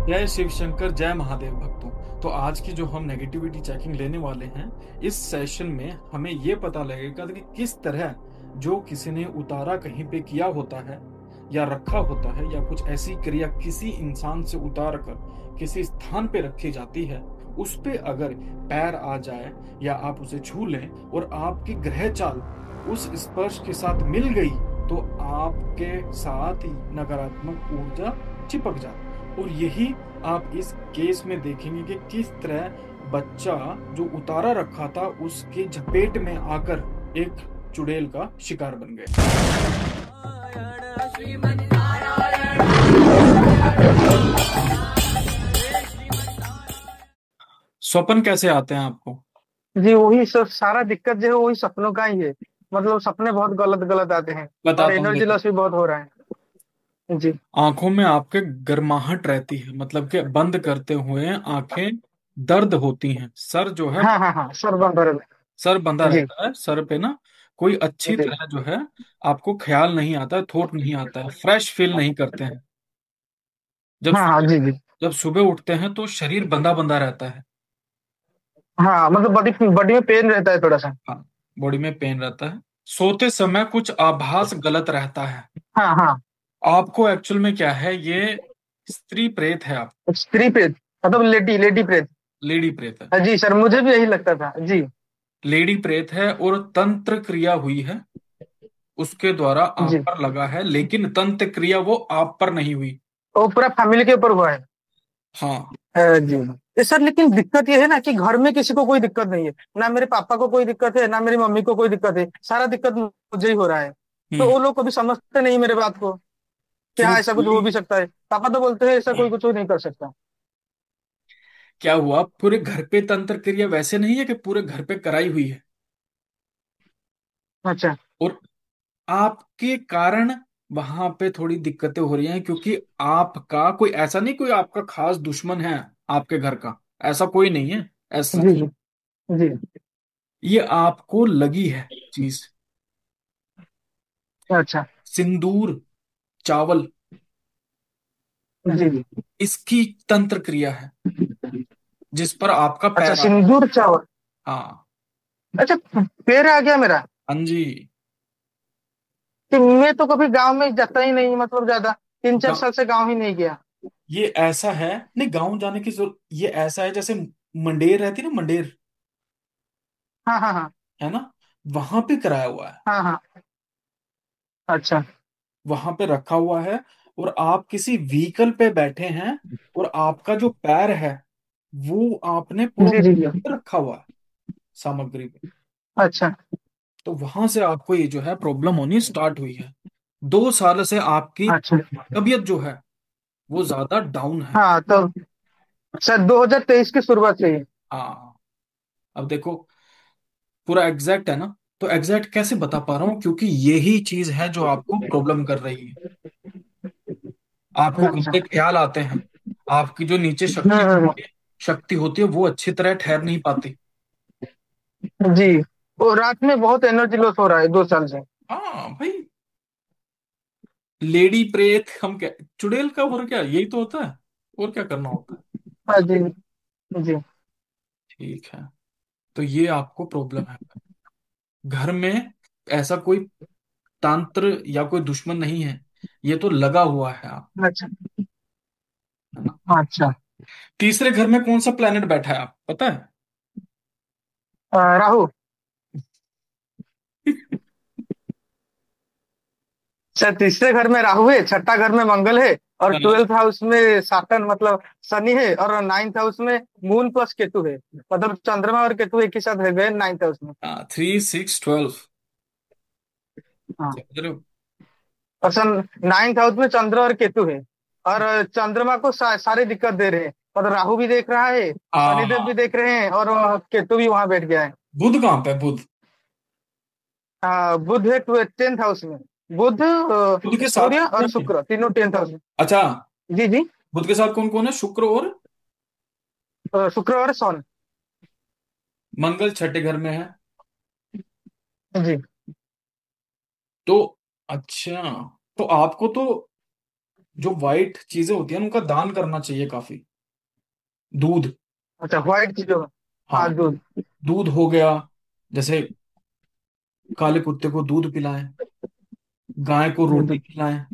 जय शिव शंकर, जय महादेव भक्तों। तो आज की जो हम नेगेटिविटी चेकिंग लेने वाले हैं, इस सेशन में हमें ये पता लगेगा कि किस तरह जो किसी ने उतारा कहीं पे किया होता है या रखा होता है, या कुछ ऐसी क्रिया किसी इंसान से उतार कर किसी स्थान पे रखी जाती है, उस पे अगर पैर आ जाए या आप उसे छू लें और आपकी ग्रह चाल उस स्पर्श के साथ मिल गई, तो आपके साथ नकारात्मक ऊर्जा चिपक जाती है। और यही आप इस केस में देखेंगे कि किस तरह बच्चा जो उतारा रखा था उसके झपेट में आकर एक चुड़ैल का शिकार बन गया। स्वप्न कैसे आते हैं आपको? जी वही सब सारा दिक्कत जो है वही सपनों का ही है। मतलब सपने बहुत गलत गलत आते हैं और बताता हूँ, एनर्जी देखो। लॉस भी बहुत हो रहा है। जी। आंखों में आपके गर्माहट रहती है, मतलब कि बंद करते हुए आंखें दर्द होती हैं। सर जो है, हाँ हाँ हाँ, सर बंद हो रहा सर बंधा है। जी रहता है। सर पे ना कोई अच्छी जी। तरह जो है आपको ख्याल नहीं आता है, थॉट नहीं आता है, फ्रेश फील नहीं करते हैं। जब हाँ हाँ जी जी। जब सुबह उठते हैं तो शरीर बंधा बंधा रहता है। हाँ मतलब बॉडी बॉडी में पेन रहता है थोड़ा सा। हाँ, बॉडी में पेन रहता है। सोते समय कुछ आभास गलत रहता है। हाँ हाँ। आपको एक्चुअल में क्या है, ये स्त्री प्रेत है। आप स्त्री प्रेत, मतलब लेडी लेडी प्रेत। लेडी प्रेत है। हाँ, जी सर, मुझे भी यही लगता था जी। लेडी प्रेत है और तंत्र क्रिया हुई है, उसके द्वारा आप जी, पर लगा है, लेकिन तंत्र क्रिया वो आप पर नहीं हुई। वो पूरा फैमिली के ऊपर हुआ है। हाँ। जी सर, लेकिन दिक्कत ये है ना कि घर में किसी को कोई दिक्कत नहीं है। ना मेरे पापा को कोई दिक्कत है, ना मेरी मम्मी को कोई दिक्कत है। सारा दिक्कत मुझे ही हो रहा है। तो हम्म। वो लोग कभी समझते नहीं मेरे बात को कि हाँ ऐसा कुछ क्योंकि हो भी सकता है। पापा तो बोलते हैं ऐसा कोई कुछ नहीं कर सकता। क्या हुआ, पूरे घर पे तंत्र क्रिया वैसे नहीं है कि पूरे घर पे कराई हुई है, अच्छा। और आपके कारण वहां पे थोड़ी दिक्कतें हो रही हैं, क्योंकि आपका कोई ऐसा नहीं, कोई आपका खास दुश्मन है आपके घर का, ऐसा कोई नहीं है। ऐसा जी जी जी। ये आपको लगी है चीज। अच्छा। सिंदूर, चावल, जी जी। इसकी तंत्र क्रिया है जिस पर आपका अच्छा, पैर आ गया। सिंदूर चावल। हाँ। अच्छा, पैर आ गया मेरा। हाँ जी। कि मैं तो कभी गांव में जाता ही नहीं, मतलब ज्यादा 3-4 गा- साल से गांव ही नहीं गया। ये ऐसा है, नहीं गांव जाने की जरूरत, ये ऐसा है जैसे मंडेर रहती ना, मंडेर, हाँ हाँ हाँ है ना, वहां पे कराया हुआ है, हाँ हाँ। अच्छा। वहां पे रखा हुआ है। और आप किसी व्हीकल पे बैठे हैं और आपका जो पैर है वो आपने जी जी जी। पूरा रखा हुआ है सामग्री पे। अच्छा। तो वहां से आपको ये जो है प्रॉब्लम होनी स्टार्ट हुई है। 2 साल से आपकी अच्छा। तबीयत जो है वो ज्यादा डाउन है। हाँ तो सर 2023 की शुरुआत से ही। हाँ। अब देखो, पूरा एग्जैक्ट है ना, तो एग्जैक्ट कैसे बता पा रहा हूँ, क्योंकि यही चीज है जो आपको प्रॉब्लम कर रही है। आपको अच्छा। गंदे ख्याल आते हैं, आपकी जो नीचे हम्म। शक्ति होती है वो अच्छी तरह ठहर नहीं पाती। जी, वो रात में बहुत एनर्जी लॉस हो रहा है 2 साल से। हाँ भाई, लेडी प्रेत हम क्या, चुड़ैल का और क्या, यही तो होता है, और क्या करना होता है। हाँ जी जी। ठीक है, तो ये आपको प्रॉब्लम है घर में। ऐसा कोई तंत्र या कोई दुश्मन नहीं है, ये तो लगा हुआ है आप, अच्छा। है ना। अच्छा। तीसरे घर में कौन सा प्लेनेट बैठा है, आप पता है? राहु। अच्छा, तीसरे घर में राहु है, छठा घर में मंगल है, और हाँ। 12th हाउस में साटन मतलब शनि है, और 9th हाउस में मून प्लस केतु है। मतलब चंद्रमा और केतु एक ही साथ है गए 9th हाउस में। 3 6 12, हाँ। समझ रहे हो? और सन 9th हाउस में चंद्र और केतु है। और चंद्रमा को सारी दिक्कत दे रहे हैं, और राहु भी देख रहा है, शनिदेव भी हाँ। देख रहे हैं, और केतु भी वहां बैठ गया है। बुध कहाँ पे है, बुध? बुध है 10th हाउस में। बुध, बुध के साथ सूर्य कौन और कौन है? शुक्र तीनों 10th हाउस में। अच्छा, जी जी। बुध के साथ कौन कौन है, शुक्र और शुक्र और सन। मंगल छठे घर में है। जी। तो अच्छा, तो आपको तो जो व्हाइट चीजें होती हैं उनका दान करना चाहिए काफी। दूध। अच्छा, व्हाइट चीजों का। हाँ, हाँ, दूध। दूध हो गया। जैसे काले कुत्ते को दूध पिलाएं, गाय को रोटी दूध। खिलाएं।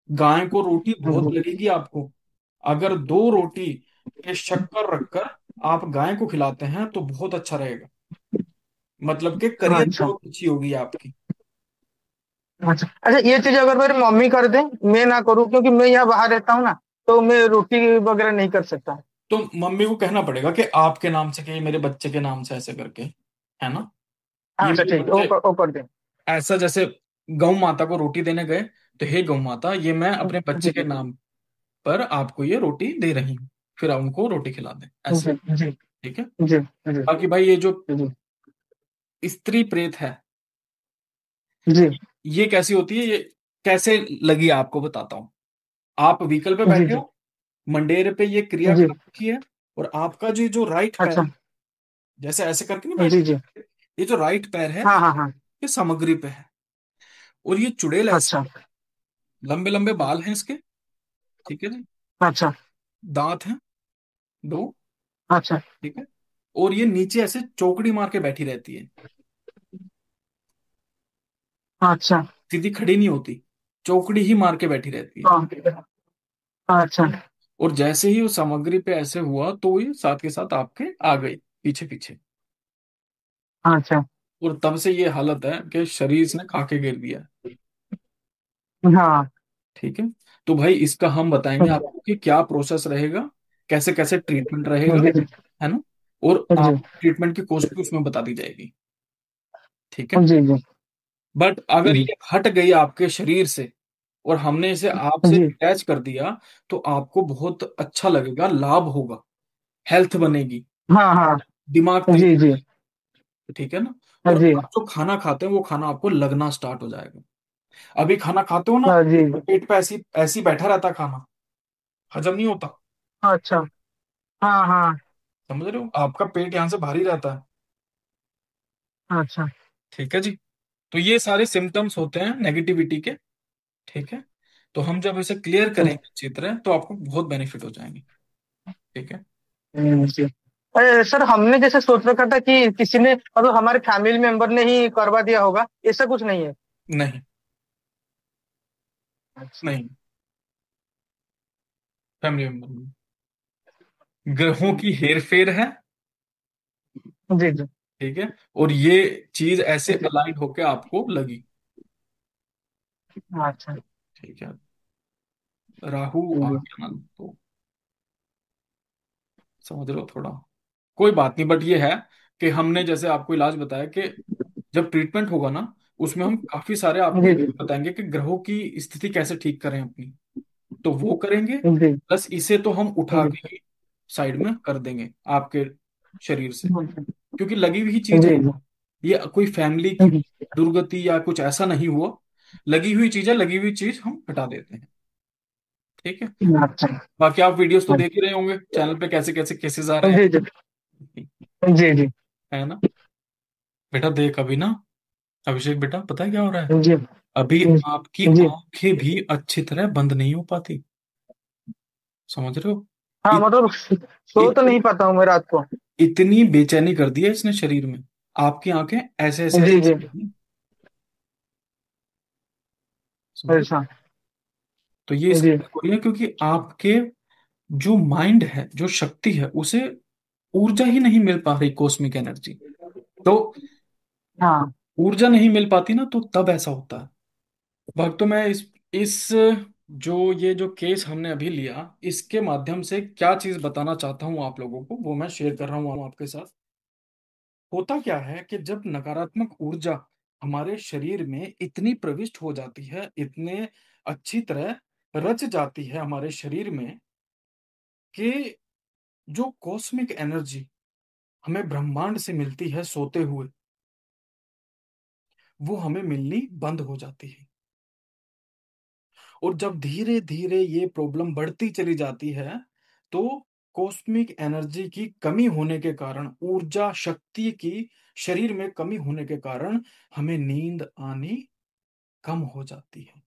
गाय को रोटी बहुत दूध। लगेगी आपको। अगर 2 रोटी के शक्कर रखकर आप गाय को खिलाते हैं तो बहुत अच्छा रहेगा। मतलब कि करियर अच्छा। ग्रोथ अच्छी होगी आपकी। अच्छा, अच्छा, ये चीज अगर मेरी मम्मी कर दे, मैं ना करूँ क्योंकि मैं यहाँ बाहर रहता हूँ ना, तो मैं रोटी वगैरह नहीं कर सकता। तो मम्मी को कहना पड़ेगा कि आपके नाम से, कि मेरे बच्चे के नाम से, ऐसे करके, है ना। हाँ, ये अच्छा, मेरे ठीक है, बच्चे, वो कर दे। ऐसा जैसे गौ माता को रोटी देने गए, तो हे गौ माता, ये मैं अपने बच्चे जी, के नाम पर आपको ये रोटी दे रही हूँ। फिर आप उनको रोटी खिला दें ऐसे। जी, जी, ठीक है। जी, जी, बाकी भाई, ये जो जी, स्त्री प्रेत है, जी, ये कैसी होती है, ये कैसे लगी आपको बताता हूँ। आप व्हीकल पे जी, बैठे जी, हो, मंडेर पे ये क्रिया जी। कर रखी है, और आपका जो राइट पैर, अच्छा। जैसे ऐसे करके नहीं जी, बैठ, जी। ये जो राइट पैर है, हाँ, हाँ, हाँ। ये सामग्री पे है। और ये चुड़ैल ऐसे, अच्छा। लंबे लंबे बाल हैं इसके। ठीक है जी। अच्छा। दांत हैं 2। अच्छा। ठीक है। और ये नीचे ऐसे चौकड़ी मार के बैठी रहती है, अच्छा। सीधी खड़ी नहीं होती, चौकड़ी ही मार के बैठी रहती है। हाँ। अच्छा। और जैसे ही वो सामग्री पे ऐसे हुआ, तो ये साथ के साथ आपके आ गई पीछे पीछे। अच्छा। और तब से ये हालत है कि शरीर इसने खा के गिर दिया है। हाँ। ठीक है। तो भाई, इसका हम बताएंगे आपको कि क्या प्रोसेस रहेगा, कैसे कैसे ट्रीटमेंट रहेगा, जी, जी, है ना। और जी, आप ट्रीटमेंट की कॉस्ट भी उसमें बता दी जाएगी। ठीक है। जी, जी, बट अगर ये हट गई आपके शरीर से, और हमने इसे आपसे जी। अटैच कर दिया, तो आपको बहुत अच्छा लगेगा, लाभ होगा, हेल्थ बनेगी, हाँ, हाँ। दिमाग तेज। जी, जी, ठीक है ना। और जी, आप जो खाना खाते हैं वो खाना आपको लगना स्टार्ट हो जाएगा। अभी खाना खाते हो ना, हाँ, जी, तो पेट पे ऐसी ऐसी बैठा रहता है खाना, हजम नहीं होता। अच्छा। हाँ, हाँ। समझ रहे हो, आपका पेट यहाँ से भारी रहता है। अच्छा। ठीक है जी। तो ये सारे सिम्टम्स होते हैं नेगेटिविटी के। ठीक है। तो हम जब इसे क्लियर करेंगे अच्छी तरह, तो आपको बहुत बेनिफिट हो जाएंगे। ठीक है। जी। अरे सर, हमने जैसे सोच रखा था कि किसी ने, मतलब हमारे फैमिली मेंबर ने ही करवा दिया होगा, ऐसा कुछ नहीं है। नहीं, अच्छा। नहीं, फैमिली मेंबर नहीं। ग्रहों की हेरफेर है। जी, जी, ठीक है। और ये चीज ऐसे जी। अलाइन होके आपको लगी। अच्छा। ठीक है। राहु आ जी, गया ना, तो समझ लो थोड़ा, कोई बात नहीं। बट ये है कि हमने जैसे आपको इलाज बताया कि जब ट्रीटमेंट होगा ना, उसमें हम काफी सारे आपको जी, ये जी, बताएंगे कि ग्रहों की स्थिति कैसे ठीक करें अपनी। तो वो करेंगे, जी, प्लस इसे तो हम उठा जी, के ही साइड में कर देंगे आपके शरीर से, जी, क्योंकि लगी हुई जी, चीज है। जी। ये कोई फैमिली की दुर्गति या कुछ ऐसा नहीं हुआ। लगी हुई चीज है, लगी हुई चीज हम हटा देते हैं। ठीक है। अच्छा। बाकी आप वीडियोस तो देख ही रहे होंगे चैनल पे, कैसे कैसे केसेस आ रहे जी, जी, हैं, जी, जी, है ना। बेटा देख, अभी ना, अभिषेक बेटा, पता है क्या हो रहा है। जी, अभी जी, आपकी जी। आंखें भी अच्छी तरह बंद नहीं हो पाती। समझ रहे हो। हाँ, इत, मतलब सो तो इत, नहीं पाता हूँ मैं रात को। इतनी बेचैनी कर दी है इसने शरीर में। आपकी आंखें ऐसे ऐसे जी, जी। ऐसे, समझ रहे हो? ऐसा। तो ये जी। इसलिए हो रही है क्योंकि आपके जो माइंड है, जो शक्ति है, उसे ऊर्जा ही नहीं मिल पा रही, कॉस्मिक एनर्जी। तो हाँ। ऊर्जा नहीं मिल पाती ना, तो तब ऐसा होता है। भक्तों, मैं इस जो ये जो केस हमने अभी लिया, इसके माध्यम से क्या चीज बताना चाहता हूँ आप लोगों को, वो मैं शेयर कर रहा हूँ आपके साथ। होता क्या है कि जब नकारात्मक ऊर्जा हमारे शरीर में इतनी प्रविष्ट हो जाती है, इतने अच्छी तरह रच जाती है हमारे शरीर में, कि जो कॉस्मिक एनर्जी हमें ब्रह्मांड से मिलती है सोते हुए, वो हमें मिलनी बंद हो जाती है। और जब धीरे धीरे ये प्रॉब्लम बढ़ती चली जाती है, तो कॉस्मिक एनर्जी की कमी होने के कारण, ऊर्जा शक्ति की शरीर में कमी होने के कारण, हमें नींद आनी कम हो जाती है।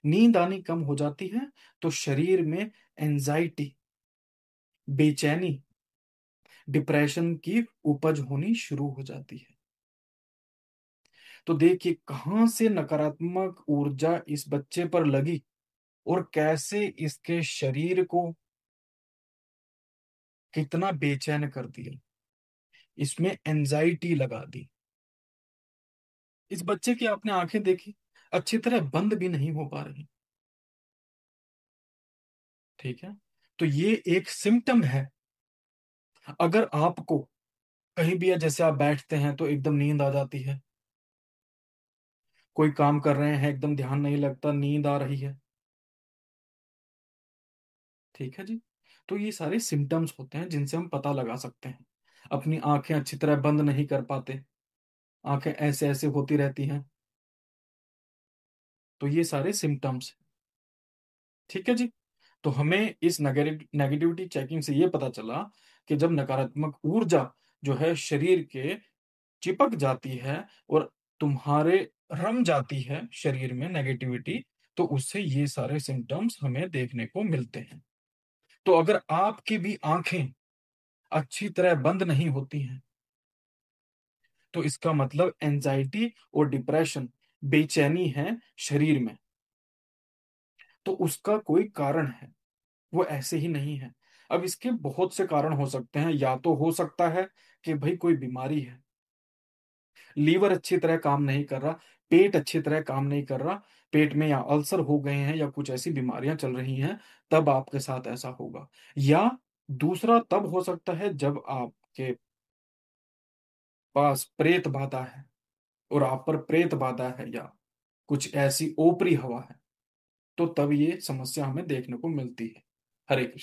नींद आनी कम हो जाती है तो शरीर में एंजाइटी, बेचैनी, डिप्रेशन की उपज होनी शुरू हो जाती है। तो देखिए कहां से नकारात्मक ऊर्जा इस बच्चे पर लगी और कैसे इसके शरीर को कितना बेचैन कर दिया, इसमें एंजाइटी लगा दी। इस बच्चे की आपने आंखें देखी, अच्छी तरह बंद भी नहीं हो पा रही। ठीक है, तो ये एक सिम्टम है। अगर आपको कहीं भी, जैसे आप बैठते हैं तो एकदम नींद आ जाती है, कोई काम कर रहे हैं एकदम ध्यान नहीं लगता, नींद आ रही है। ठीक है जी, तो ये सारे सिम्टम्स होते हैं जिनसे हम पता लगा सकते हैं। अपनी आंखें अच्छी तरह बंद नहीं कर पाते, आंखें ऐसे ऐसे होती रहती हैं, तो ये सारे सिम्टम्स। ठीक है जी, तो हमें इस नेगेटिविटी चेकिंग से ये पता चला कि जब नकारात्मक ऊर्जा जो है शरीर के चिपक जाती है और तुम्हारे रम जाती है शरीर में नेगेटिविटी, तो उससे ये सारे सिम्टम्स हमें देखने को मिलते हैं। तो अगर आपकी भी आंखें अच्छी तरह बंद नहीं होती हैं, तो इसका मतलब एंजाइटी और डिप्रेशन, बेचैनी है शरीर में, तो उसका कोई कारण है, वो ऐसे ही नहीं है। अब इसके बहुत से कारण हो सकते हैं, या तो हो सकता है कि भाई कोई बीमारी है, लीवर अच्छी तरह काम नहीं कर रहा, पेट अच्छी तरह काम नहीं कर रहा, पेट में या अल्सर हो गए हैं या कुछ ऐसी बीमारियां चल रही हैं, तब आपके साथ ऐसा होगा। या दूसरा तब हो सकता है जब आपके पास प्रेत बाधा है और आप पर प्रेत बाधा है या कुछ ऐसी ओपरी हवा है, तो तब ये समस्या हमें देखने को मिलती है। हरे कृष्ण।